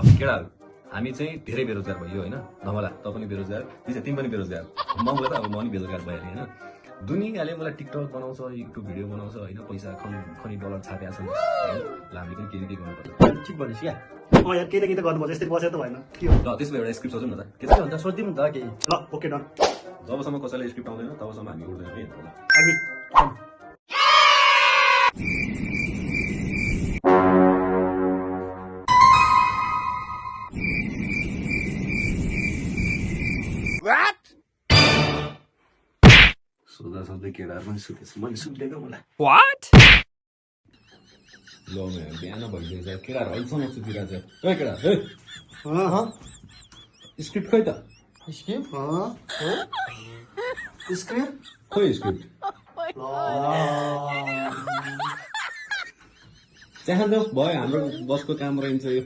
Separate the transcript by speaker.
Speaker 1: केटाहरू हामी चाहिँ धेरै बेरोजगार भइयो होइन धमला त पनि बेरोजगार तिमी पनि बेरोजगार मलाई त अब म पनि बेरोजगार भइहालेँ होइन दुनियाँले मलाई टिकटक बनाउँछ युट्युब भिडियो बनाउँछ होइन पैसा खनी डलर छापेका छन् ल हामीले पनि केही गर्नुपर्छ
Speaker 2: ठिक भनेस् क्या यार केही त गर्नुपर्छ यस्तै बसेर त भएन के हो
Speaker 1: ल त्यसमा एउटा स्क्रिप्ट सोचौँ न त के
Speaker 2: के हुन्छ सोचिदिउँ नि त केही ल ओके डन
Speaker 1: जबसम्म कसैलाई स्क्रिप्ट आउँदैन तबसम्म हामी उठ्दैनौँ है ल
Speaker 2: हामी
Speaker 1: सोध्दा सोध्दै केटाहरू पनि सुतेछ मैले सुत्दिनँ मलाई
Speaker 3: What?
Speaker 1: ल बिहान भइदिएछ केटाहरू अहिलेसम्म सुतिरहेछ ए केटा ए स्क्रिप्ट खै त
Speaker 2: स्क्रिप्ट स्क्रिप्ट
Speaker 1: खोइ स्क्रिप्ट चाहन्छ भयो हाम्रो बसको काम रहन्छ यो